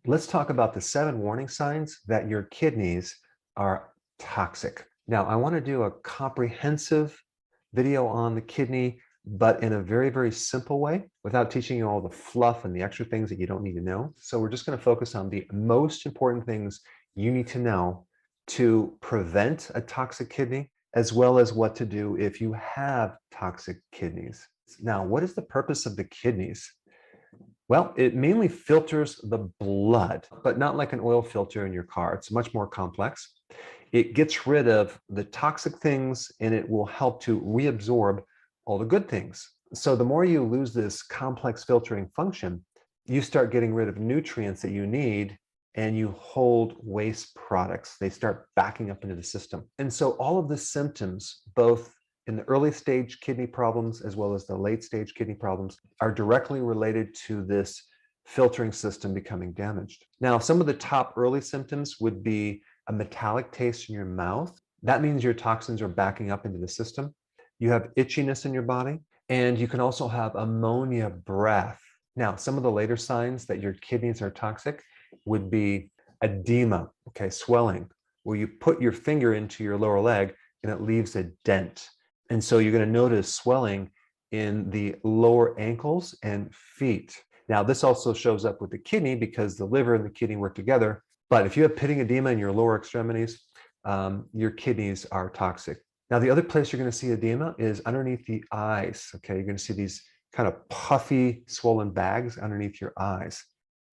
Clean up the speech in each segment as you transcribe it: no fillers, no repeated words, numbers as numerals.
let's talk about the 7 warning signs that your kidneys are toxic. Now, I want to do a comprehensive video on the kidney, but in a very, very simple way without teaching you all the fluff and the extra things that you don't need to know. So we're just going to focus on the most important things you need to know to prevent a toxic kidney, as well as what to do if you have toxic kidneys. Now, what is the purpose of the kidneys? Well, it mainly filters the blood, but not like an oil filter in your car. It's much more complex. It gets rid of the toxic things and it will help to reabsorb all the good things. So the more you lose this complex filtering function, you start getting rid of nutrients that you need and you hold waste products. They start backing up into the system. And so all of the symptoms, both in the early stage kidney problems as well as the late stage kidney problems, are directly related to this filtering system becoming damaged. Now, some of the top early symptoms would be a metallic taste in your mouth. That means your toxins are backing up into the system. You have itchiness in your body, and you can also have ammonia breath. Now, some of the later signs that your kidneys are toxic would be edema, okay, swelling, where you put your finger into your lower leg and it leaves a dent. And so you're going to notice swelling in the lower ankles and feet. Now, this also shows up with the kidney because the liver and the kidney work together. But if you have pitting edema in your lower extremities, your kidneys are toxic. Now, the other place you're going to see edema is underneath the eyes. Okay, you're going to see these kind of puffy, swollen bags underneath your eyes.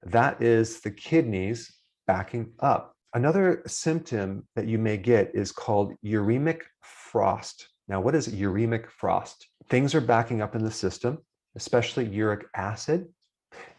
That is the kidneys backing up. Another symptom that you may get is called uremic frost. Now, what is uremic frost? Things are backing up in the system, especially uric acid,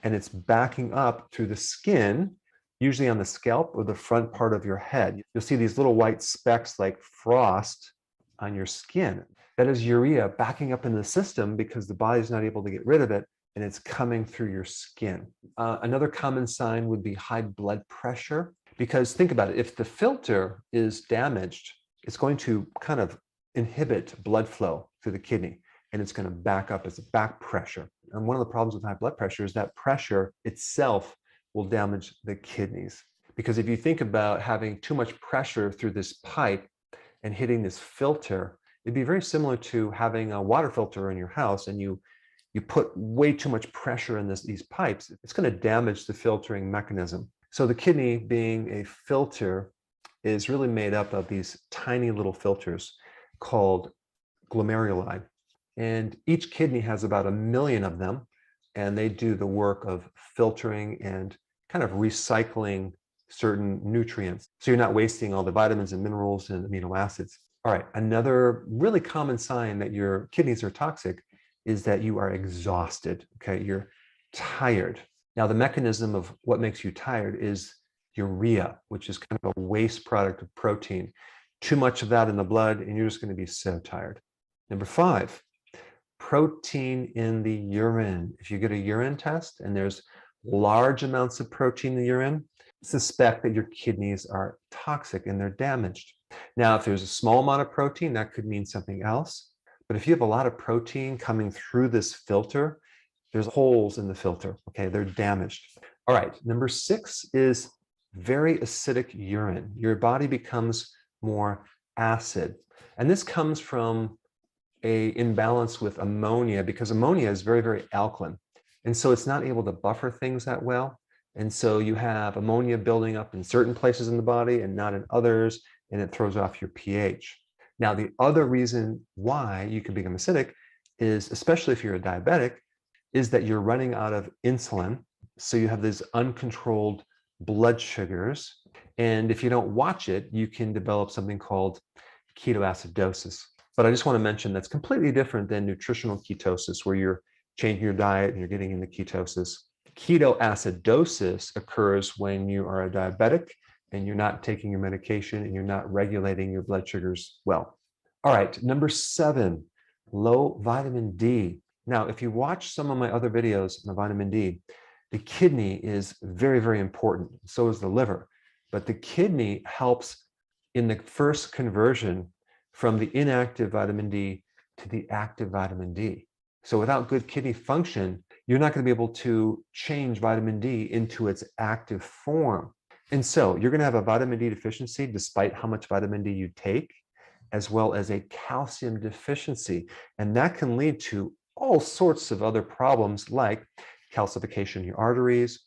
and it's backing up through the skin, usually on the scalp or the front part of your head. You'll see these little white specks like frost on your skin. That is urea backing up into the system because the body's not able to get rid of it, and it's coming through your skin. Another common sign would be high blood pressure, because think about it, if the filter is damaged, it's going to kind of inhibit blood flow through the kidney, and it's going to back up as a back pressure. And one of the problems with high blood pressure is that pressure itself will damage the kidneys. Because if you think about having too much pressure through this pipe and hitting this filter, it'd be very similar to having a water filter in your house and you put way too much pressure in these pipes. It's going to damage the filtering mechanism. So the kidney, being a filter, is really made up of these tiny little filters called glomeruli. And each kidney has about 1 million of them, and they do the work of filtering and kind of recycling certain nutrients. So you're not wasting all the vitamins and minerals and amino acids. All right, another really common sign that your kidneys are toxic is that you are exhausted, okay? You're tired. Now, the mechanism of what makes you tired is urea, which is kind of a waste product of protein. Too much of that in the blood, and you're just going to be so tired. Number 5, protein in the urine. If you get a urine test and there's large amounts of protein in the urine, suspect that your kidneys are toxic and they're damaged. Now, if there's a small amount of protein, that could mean something else. But if you have a lot of protein coming through this filter, there's holes in the filter, okay? They're damaged. All right, number 6 is very acidic urine. Your body becomes more acid. And this comes from an imbalance with ammonia, because ammonia is very, very alkaline. And so it's not able to buffer things that well. And so you have ammonia building up in certain places in the body and not in others, and it throws off your pH. Now, the other reason why you can become acidic is, especially if you're a diabetic, is that you're running out of insulin. So you have these uncontrolled blood sugars. And if you don't watch it, you can develop something called ketoacidosis. But I just want to mention that's completely different than nutritional ketosis, where you're changing your diet and you're getting into ketosis. Ketoacidosis occurs when you are a diabetic and you're not taking your medication and you're not regulating your blood sugars well. All right, number 7, low vitamin D. Now, if you watch some of my other videos on vitamin D, the kidney is very, very important. So is the liver. But the kidney helps in the first conversion from the inactive vitamin D to the active vitamin D. So without good kidney function, you're not going to be able to change vitamin D into its active form. And so you're going to have a vitamin D deficiency despite how much vitamin D you take, as well as a calcium deficiency. And that can lead to all sorts of other problems like calcification in your arteries,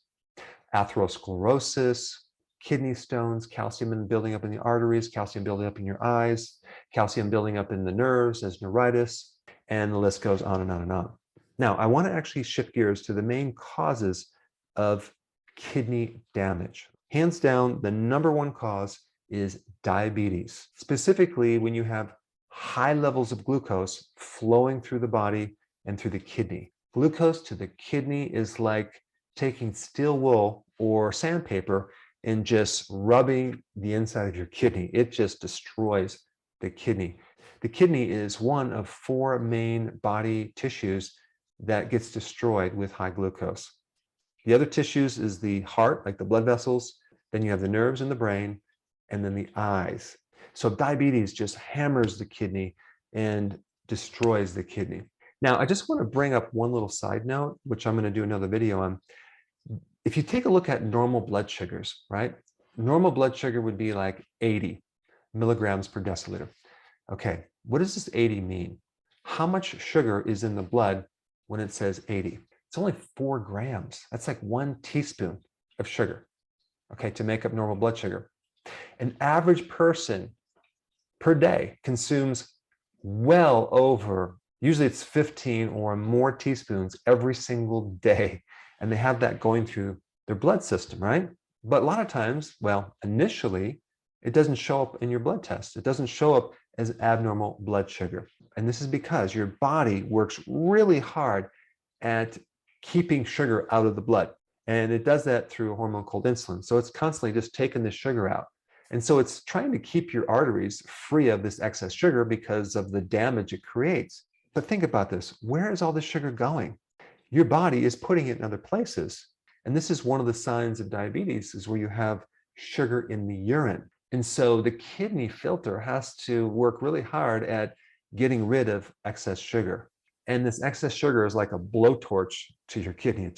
atherosclerosis, kidney stones, calcium building up in the arteries, calcium building up in your eyes, calcium building up in the nerves as neuritis, and the list goes on and on and on. Now, I want to actually shift gears to the main causes of kidney damage. Hands down, the number one cause is diabetes. Specifically, when you have high levels of glucose flowing through the body and through the kidney. Glucose to the kidney is like taking steel wool or sandpaper and just rubbing the inside of your kidney. It just destroys the kidney. The kidney is one of 4 main body tissues that gets destroyed with high glucose. The other tissues is the heart, like the blood vessels, then you have the nerves in the brain, and then the eyes. So diabetes just hammers the kidney and destroys the kidney. Now, I just want to bring up one little side note, which I'm going to do another video on. If you take a look at normal blood sugars, right? Normal blood sugar would be like 80 milligrams per deciliter. Okay, what does this 80 mean? How much sugar is in the blood when it says 80? It's only 4 grams. That's like 1 teaspoon of sugar, okay, to make up normal blood sugar. An average person per day consumes well over, usually it's 15 or more teaspoons every single day. And they have that going through their blood system, right? But a lot of times, well, initially, it doesn't show up in your blood test. It doesn't show up as abnormal blood sugar. And this is because your body works really hard at keeping sugar out of the blood. And it does that through a hormone called insulin. So it's constantly just taking the sugar out. And so it's trying to keep your arteries free of this excess sugar because of the damage it creates. But think about this. Where is all this sugar going? Your body is putting it in other places. And this is one of the signs of diabetes, is where you have sugar in the urine. And so the kidney filter has to work really hard at getting rid of excess sugar. And this excess sugar is like a blowtorch to your kidney.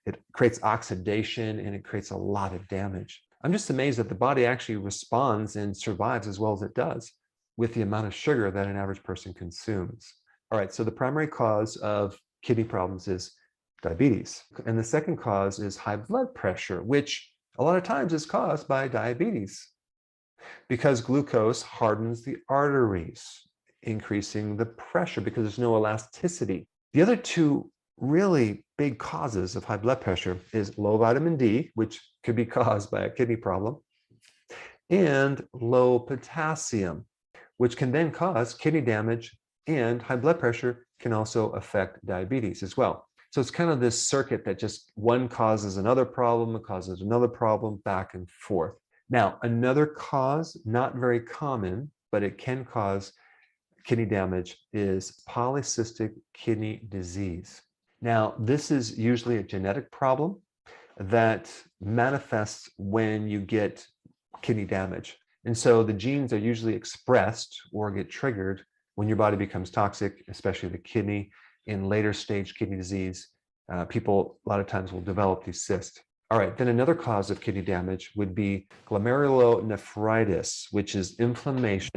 It creates oxidation and it creates a lot of damage. I'm just amazed that the body actually responds and survives as well as it does with the amount of sugar that an average person consumes. All right, so the primary cause of kidney problems is diabetes. And the second cause is high blood pressure, which a lot of times is caused by diabetes because glucose hardens the arteries, increasing the pressure because there's no elasticity. The other 2 really big causes of high blood pressure is low vitamin D, which could be caused by a kidney problem, and low potassium, which can then cause kidney damage, and high blood pressure can also affect diabetes as well. So it's kind of this circuit that just one causes another problem, it causes another problem, back and forth. Now, another cause, not very common, but it can cause kidney damage, is polycystic kidney disease. Now, this is usually a genetic problem that manifests when you get kidney damage. And so the genes are usually expressed or get triggered when your body becomes toxic, especially the kidney. In later stage kidney disease, people a lot of times will develop these cysts. All right, then another cause of kidney damage would be glomerulonephritis, which is inflammation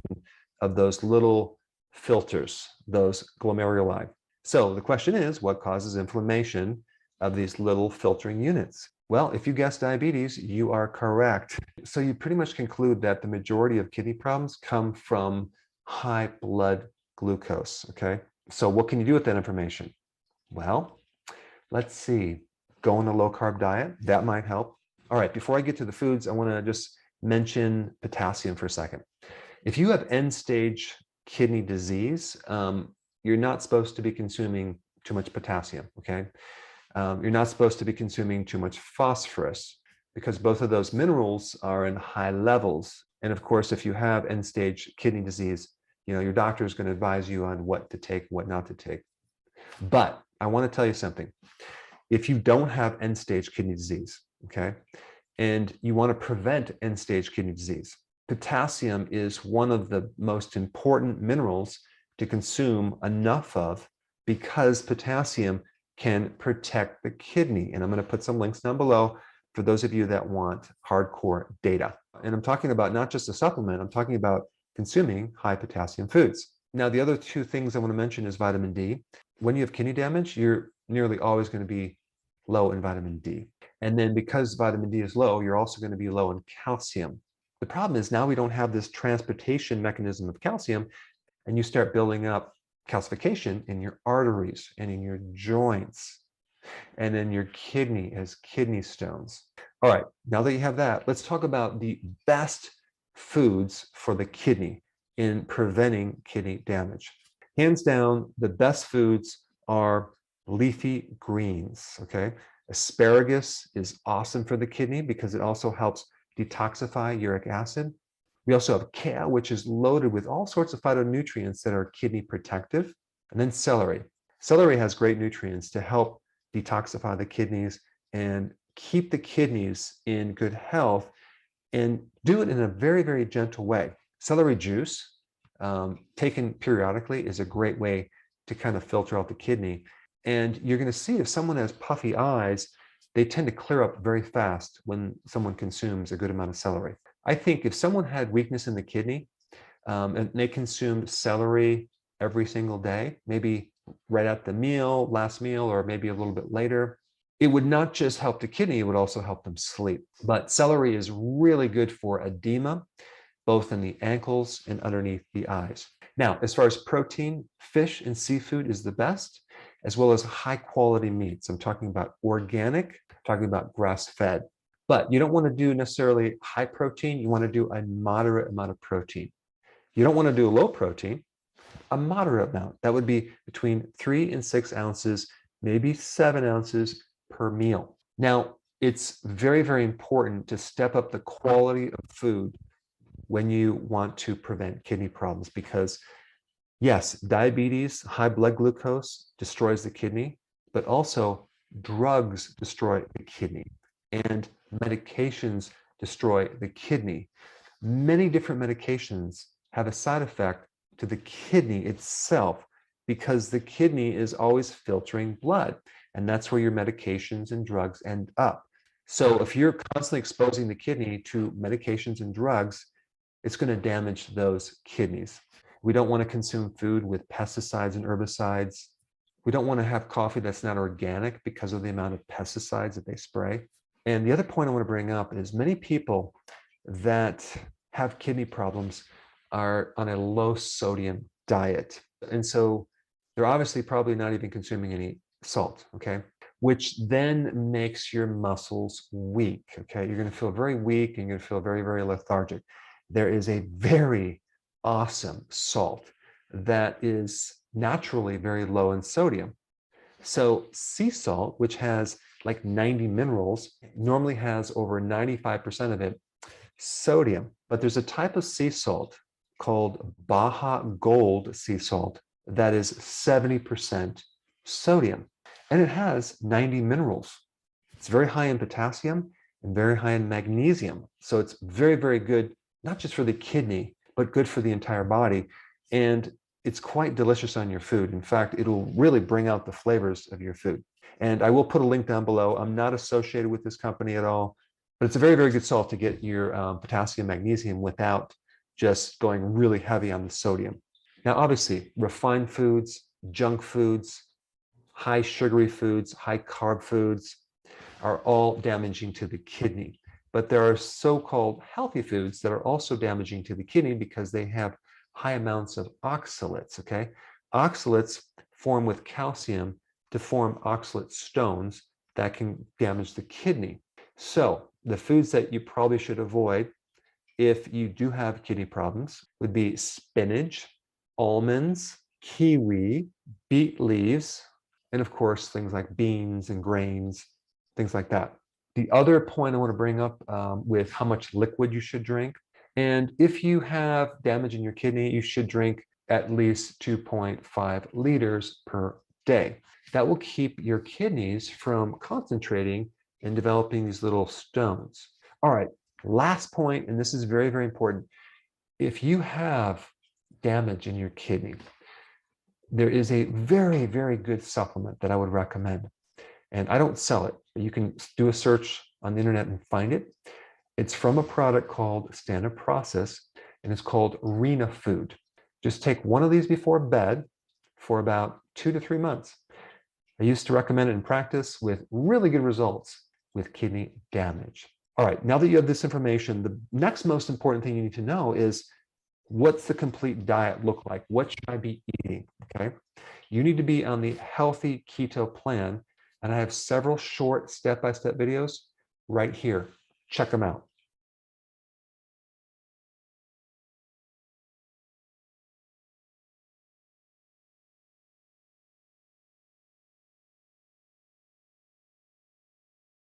of those little filters, those glomeruli. So the question is, what causes inflammation of these little filtering units? Well, if you guessed diabetes, you are correct. So you pretty much conclude that the majority of kidney problems come from high blood glucose, okay? So what can you do with that information? Well, let's see. Go on a low-carb diet. That might help. All right, before I get to the foods, I want to just mention potassium for a second. If you have end-stage kidney disease, you're not supposed to be consuming too much potassium, okay? You're not supposed to be consuming too much phosphorus because both of those minerals are in high levels. And of course, if you have end-stage kidney disease, your doctor is going to advise you on what to take, what not to take. But I want to tell you something. If you don't have end-stage kidney disease, okay, and you want to prevent end-stage kidney disease, potassium is one of the most important minerals to consume enough of because potassium can protect the kidney. And I'm going to put some links down below for those of you that want hardcore data. And I'm talking about not just a supplement, I'm talking about consuming high potassium foods. Now, the other two things I want to mention is vitamin D. When you have kidney damage, you're nearly always going to be low in vitamin D. And then because vitamin D is low, you're also going to be low in calcium. The problem is now we don't have this transportation mechanism of calcium, and you start building up calcification in your arteries and in your joints and in your kidney as kidney stones. All right, now that you have that, let's talk about the best foods for the kidney in preventing kidney damage. Hands down, the best foods are leafy greens, okay? Asparagus is awesome for the kidney because it also helps detoxify uric acid. We also have kale, which is loaded with all sorts of phytonutrients that are kidney protective. And then celery. Celery has great nutrients to help detoxify the kidneys and keep the kidneys in good health, and do it in a very, very gentle way. Celery juice, taken periodically, is a great way to kind of filter out the kidney. And you're going to see if someone has puffy eyes, they tend to clear up very fast when someone consumes a good amount of celery. I think if someone had weakness in the kidney and they consumed celery every single day, maybe right at the meal, last meal, or maybe a little bit later, it would not just help the kidney, it would also help them sleep. But celery is really good for edema, both in the ankles and underneath the eyes. Now, as far as protein, fish and seafood is the best, as well as high quality meats. I'm talking about organic, talking about grass-fed. But you don't want to do necessarily high protein, you want to do a moderate amount of protein. You don't want to do low protein, a moderate amount. That would be between 3 and 6 ounces, maybe 7 ounces per meal. Now, it's very, very important to step up the quality of food when you want to prevent kidney problems, because yes, diabetes, high blood glucose destroys the kidney, but also drugs destroy the kidney and medications destroy the kidney. Many different medications have a side effect to the kidney itself because the kidney is always filtering blood, and that's where your medications and drugs end up. So if you're constantly exposing the kidney to medications and drugs, it's going to damage those kidneys. We don't want to consume food with pesticides and herbicides. We don't want to have coffee that's not organic because of the amount of pesticides that they spray. And the other point I want to bring up is many people that have kidney problems are on a low sodium diet. And so they're obviously probably not even consuming any salt, okay? Which then makes your muscles weak, okay? You're going to feel very weak and you're going to feel very, very lethargic. There is a very awesome salt that is naturally very low in sodium. So sea salt, which has like 90 minerals, normally has over 95% of it sodium. But there's a type of sea salt called Baja Gold sea salt that is 70% sodium, and it has 90 minerals. It's very high in potassium and very high in magnesium. So it's very, very good, not just for the kidney, but good for the entire body. And it's quite delicious on your food. In fact, it'll really bring out the flavors of your food. And I will put a link down below. I'm not associated with this company at all, but it's a very, very good salt to get your potassium, magnesium without just going really heavy on the sodium. Now, obviously, refined foods, junk foods, high sugary foods, high carb foods are all damaging to the kidney. But there are so-called healthy foods that are also damaging to the kidney because they have high amounts of oxalates, okay? Oxalates form with calcium to form oxalate stones that can damage the kidney. So the foods that you probably should avoid if you do have kidney problems would be spinach, almonds, kiwi, beet leaves, and of course, things like beans and grains, things like that. The other point I want to bring up with how much liquid you should drink. And if you have damage in your kidney, you should drink at least 2.5 liters per day. That will keep your kidneys from concentrating and developing these little stones. All right, last point, and this is very, very important. If you have damage in your kidney, there is a very, very good supplement that I would recommend. And I don't sell it, but you can do a search on the internet and find it. It's from a product called Standard Process, and it's called Renafood. Just take one of these before bed for about 2 to 3 months. I used to recommend it in practice with really good results with kidney damage. All right, now that you have this information, the next most important thing you need to know is, what's the complete diet look like? What should I be eating? Okay, you need to be on the healthy keto plan, and I have several short step-by-step videos right here. Check them out.